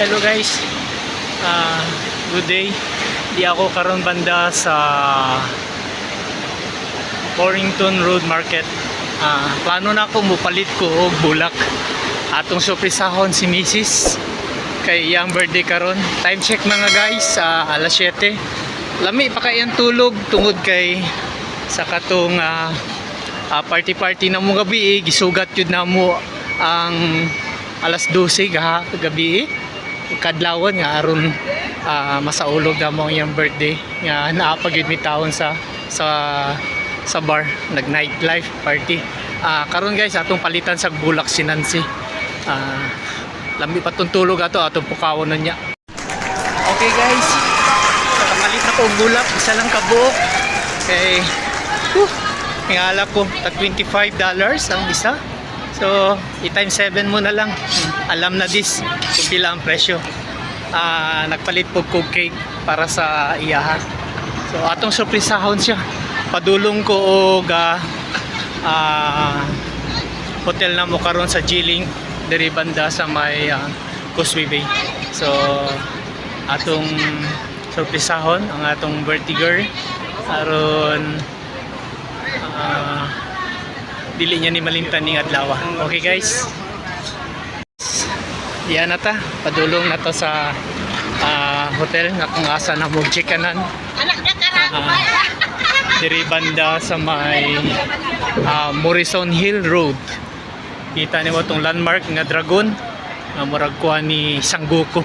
Hello guys, good day. Di ako karon banda sa Warrington Road Market. Plano na ako mupalit ko og bulak. Atong surpresahon si Mrs. kay iyang birthday karon. Time check mga guys, alas 7. Lami pa kay ang tulog tungod kay sa katong party na mo gabi, gisugat yun na mo ang alas 12 gabi kadlawon nga aron masaulog na mo yung birthday nga naapagid mi taon sa bar, nag nightlife party. Karon guys atong palitan sa bulak si Nancy. Lambi pa tong tulog atong pukawon na niya. Okay guys, nakapalit na ko og bulak, isa lang kabuok kay ngala ko tag $25 ang isa. So, i-times 7 mo na lang. Alam na this kung pila ang presyo. Nagpalit po kog cake para sa iyaha. So, atong surpresahon siya. Padulong ko og hotel na mo karon sa G-Link diri banda sa may Causeway Bay. So, atong surpresahon ang atong birthday girl aron dili niya ni malimtan ning adlaw. Okay guys, yan na ta, padulong na to sa hotel nga kung asa na mo chikanan diri banda sa may Morrison Hill Road. Kita niyo tong landmark nga dragon nga murag kuha ni Sangoku.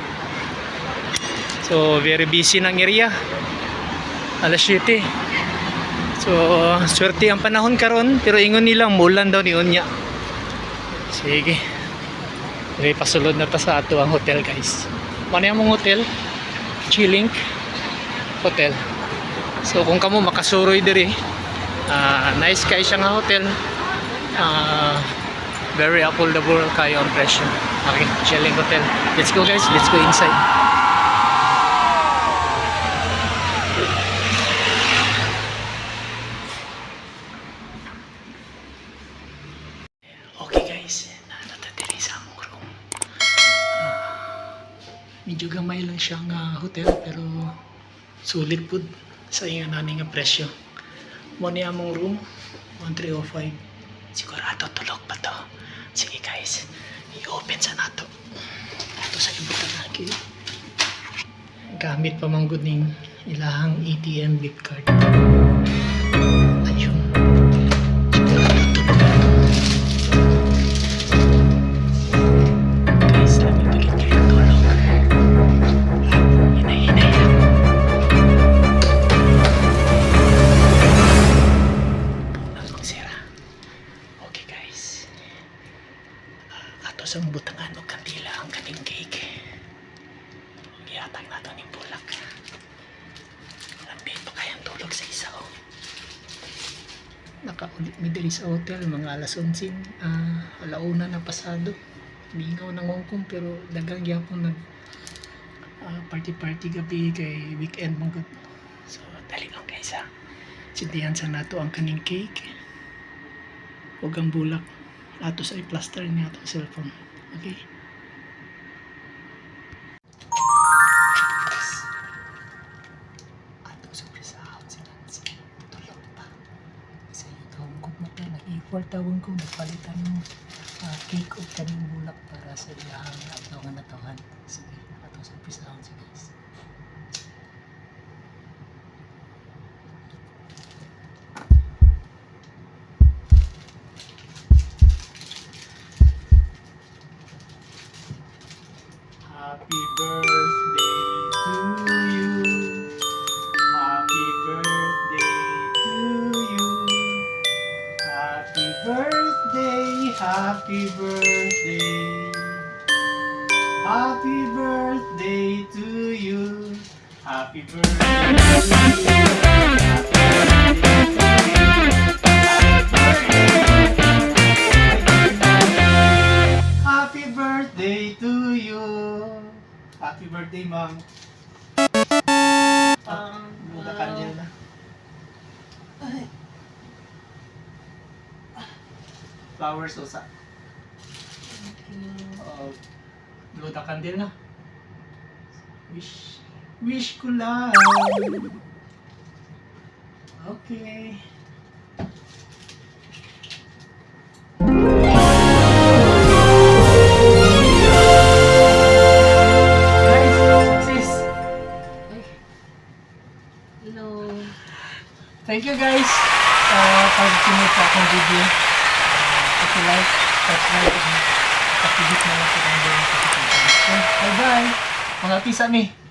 So very busy ng area, alas 7. So, swerte ang panahon karon, pero ingon nilang mulan daw ni unya. Sige. Dili pasulod na ta sa ato ang hotel, guys. Mano yung hotel? G-Link Hotel. So, kung kamo makasuroy diri, nice kay siya nga hotel. Very affordable kayo ang presyo. Okay, G-Link Hotel. Let's go guys, let's go inside. Medyo gamay lang siyang hotel pero sulit po sa iyo nani nga presyo. Mo ni among room 1305. Sigurado tulog pa to. Sige guys, i-open sa nato. Ato sa ibutan lagi. Gamit pa man gud ning ilahang ATM gift card. Ayun. Sa butangan o kandila ang kaning cake. Iatag nato ning bulak. Lambi pa kayang tulog sa isa o. Nakaulit mi diri sa hotel mga alas 11. Alauna na pasado. Mingaw ng Hong Kong pero dagang gyapon nag party gabi kay weekend mong good. So dali lang guys Sindihan sa nato ang kaning cake. Ug ang bulak. Ato sa i-plaster niya atong cellphone. Okay. Ato sa presahon si Nancy. Tulog pa. Kasi yung gugmat na nag-effort tawon ko. Nagpalitan yung cake o kaning bulak para sa ilahang atong nga natawan. Sige. Ato sa presahon si guys. Happy birthday to you. Happy birthday to you. Happy birthday, happy birthday. Happy birthday to you. Happy birthday to you. Happy birthday to you. Happy birthday, Mom. Muna kandil na. Flowers usa. Blow the candle na. Wish ko lang. Okay. Guys, sis. Hello. Thank you guys sa pag-sunod sa akong video. Like, subscribe, at pakigit na lang sa kong video. Bye bye. Mga pisa mi.